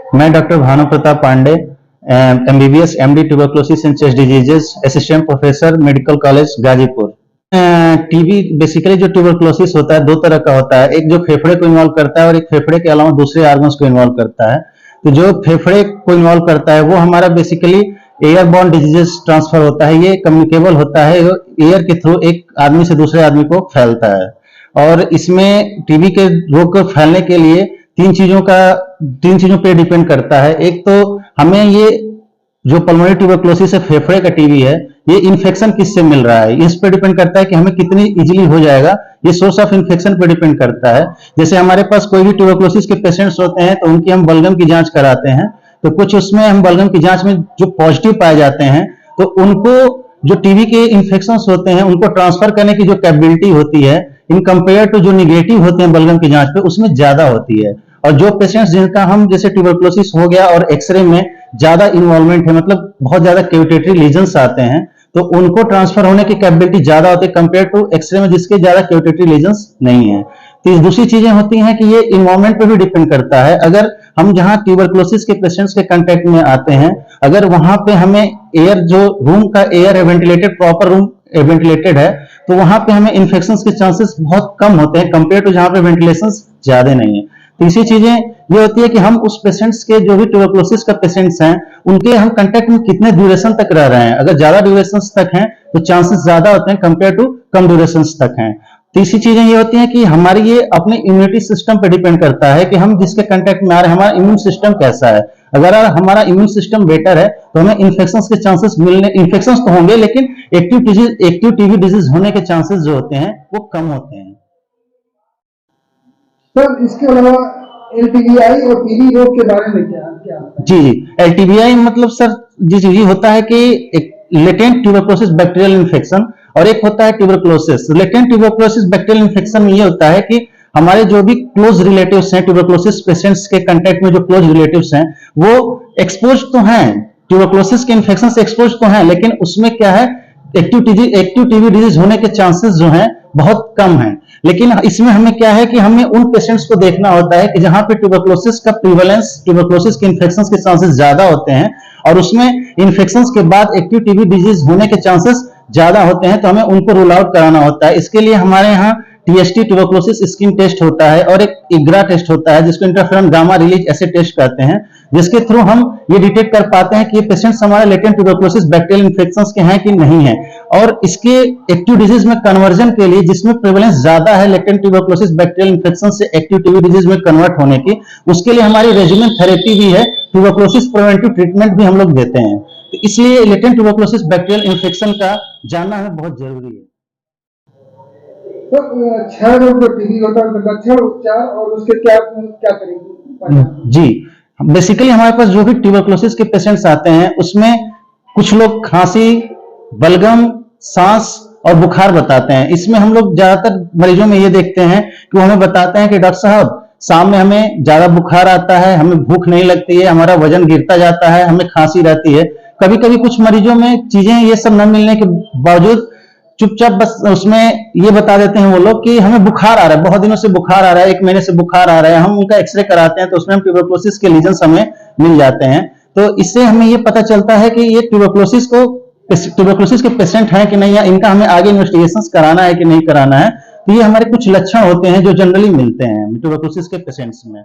मैं doctor Bhanu Pratap Pandey, MBBS MD tuberculosis and chest diseases, assistant professor, medical college Ghazipur. TB basically जो tuberculosis होता है दो तरह का होता है, एक जो फेफड़े को इन्वॉल्व करता है और एक फेफड़े के अलावा दूसरे ऑर्गन्स को इन्वॉल्व करता है। तो जो फेफड़े को इन्वॉल्व करता है वो हमारा बेसिकली एयरबॉर्न डिजीजेस ट्रांसफर होता है, ये कम्युनिकेबल होता है, एयर के थ्रू एक आदमी से दूसरे आदमी को फैलता है। और इसमें टीबी के रोग को फैलने के लिए तीन चीजों पे डिपेंड करता है। एक तो हमें ये जो पल्मोनरी ट्यूबरक्लोसिस है, फेफड़े का टीबी है, ये इन्फेक्शन किससे मिल रहा है, इस पे डिपेंड करता है कि हमें कितनी इजीली हो जाएगा। ये सोर्स ऑफ इन्फेक्शन पे डिपेंड करता है। जैसे हमारे पास कोई भी ट्यूबरक्लोसिस के पेशेंट्स होते हैं तो उनकी हम बलगम की जांच कराते हैं, तो कुछ उसमें हम बलगम की जांच में जो पॉजिटिव पाए जाते हैं तो उनको जो टीबी के इन्फेक्शन होते हैं उनको ट्रांसफर करने की जो कैपेबिलिटी होती है इन कंपेयर टू जो निगेटिव होते हैं बलगम की जांच पे, उसमें ज्यादा होती है। और जो पेशेंट्स जिनका हम जैसे ट्यूबरक्लोसिस हो गया और एक्सरे में ज्यादा इन्वॉल्वमेंट है, मतलब बहुत ज्यादा कैविटेटरी लीजन्स आते हैं, तो उनको ट्रांसफर होने की कैपेबिलिटी ज्यादा होती है कंपेयर टू एक्सरे में जिसके ज्यादा कैविटेटरी लीजन्स नहीं है। तो दूसरी चीजें होती हैं कि ये इन्वायरमेंट पे भी डिपेंड करता है। अगर हम जहां ट्यूबरक्लोसिस के पेशेंट्स के कांटेक्ट में आते हैं, अगर वहां पे हमें एयर जो रूम का एयर है वेंटिलेटेड, प्रॉपर रूम वेंटिलेटेड है, तो वहां पे हमें इन्फेक्शन के चांसेस बहुत कम होते हैं कंपेयर टू जहां पे वेंटिलेशन ज्यादा नहीं है। तीसरी चीजें ये होती है कि हम उस पेशेंट्स के जो भी ट्यूबरक्लोसिस का पेशेंट्स हैं उनके हम कांटेक्ट में कितने ड्यूरेशन तक रह रहे हैं। अगर ज्यादा ड्यूरेशन तक हैं तो चांसेस ज्यादा होते हैं कंपेयर टू कम ड्यूरेशन तक हैं। तीसरी चीजें ये होती हैं कि हमारी ये अपने इम्यूनिटी सिस्टम पे डिपेंड करता है कि हम जिसके कांटेक्ट में आ रहे हैं हमारा इम्यून सिस्टम कैसा है। अगर हमारा इम्यून सिस्टम बेटर है तो हमें इन्फेक्शन के चांसेस मिलने, इन्फेक्शन तो होंगे लेकिन एक्टिव टीबी डिजीज होने के चांसेस जो होते हैं वो कम होते हैं। सर इसके अलावा एलटीबीआई और टीबी रोग के बारे में क्या जी एलटीबीआई मतलब सर जी होता है कि एक लेटेंट ट्यूबरक्लोसिस बैक्टीरियल इन्फेक्शन और एक होता है tuberculosis. Latent tuberculosis bacterial infection में ये होता है कि हमारे जो भी क्लोज रिलेटिव्स हैं, ट्यूबरक्लोसिस पेशेंट्स के कांटेक्ट में जो क्लोज रिलेटिव्स हैं वो एक्सपोज तो हैं, ट्यूबरक्लोसिस के इन्फेक्शन से एक्सपोज तो हैं, लेकिन उसमें क्या है एक्टिव टीबी डिजीज होने के चांसेस जो हैं बहुत कम हैं। लेकिन इसमें हमें क्या है कि हमें उन पेशेंट्स को देखना होता है कि जहां पे ट्यूबरक्लोसिस का प्रीवलेंस, ट्यूबरक्लोसिस के इन्फेक्शन के चांसेस ज्यादा होते हैं और उसमें इन्फेक्शन के बाद एक्टिव टीबी डिजीज होने के चांसेस ज्यादा होते हैं, तो हमें उनको रूल आउट कराना होता है। इसके लिए हमारे यहाँ टीएसटी ट्यूबरक्लोसिस स्किन टेस्ट होता है और एक इग्रा टेस्ट होता है जिसको इंटरफेरॉन गामा रिलीज ऐसे टेस्ट करते हैं, जिसके थ्रू हम ये डिटेक्ट कर पाते हैं कि ये पेशेंट्स हमारे लेटेंट ट्यूबरक्लोसिस बैक्टीरियल इन्फेक्शंस के हैं कि नहीं है। और इसके एक्टिव डिजीज में कन्वर्जन के लिए जिसमें प्रेवलेंस ज्यादा है लेटेंट ट्यूबरक्लोसिस बैक्टीरियल इन्फेक्शन से एक्टिव टीबी डिजीज में कन्वर्ट होने की, उसके लिए हमारी रेजिमेंट थेरेपी भी है, ट्यूबरक्लोसिस प्रिवेंटिव ट्रीटमेंट भी हम लोग देते हैं। तो इसलिए लेटेंट ट्यूबरक्लोसिस बैक्टीरियल इन्फेक्शन का जानना हमें बहुत जरूरी है। तो 6 रोग जो टीबी होता है उनका लक्षण, उपचार और उसके क्या क्या करेंगे? जी बेसिकली हमारे पास जो भी ट्यूबरक्लोसिस के पेशेंट्स आते हैं उसमें कुछ लोग खांसी, बलगम, सांस और बुखार बताते हैं। इसमें हम लोग ज्यादातर मरीजों में ये देखते हैं कि वो हमें बताते हैं कि डॉक्टर साहब शाम में हमें ज्यादा बुखार आता है, हमें भूख नहीं लगती है, हमारा वजन गिरता जाता है, हमें खांसी रहती है। कभी कभी कुछ मरीजों में चीजें ये सब न मिलने के बावजूद चुपचाप बस उसमें ये बता देते हैं वो लोग कि हमें बुखार आ रहा है, बहुत दिनों से बुखार आ रहा है, 1 महीने से बुखार आ रहा है। हम उनका एक्सरे कराते हैं तो उसमें हम ट्यूबरक्लोसिस के लीजन्स हमें मिल जाते हैं। तो इससे हमें ये पता चलता है कि ये ट्यूबरक्लोसिस के पेशेंट हैं कि नहीं, या इनका हमें आगे इन्वेस्टिगेशन कराना है कि नहीं कराना है। तो ये हमारे कुछ लक्षण होते हैं जो जनरली मिलते हैं ट्यूबरक्लोसिस के पेशेंट्स में।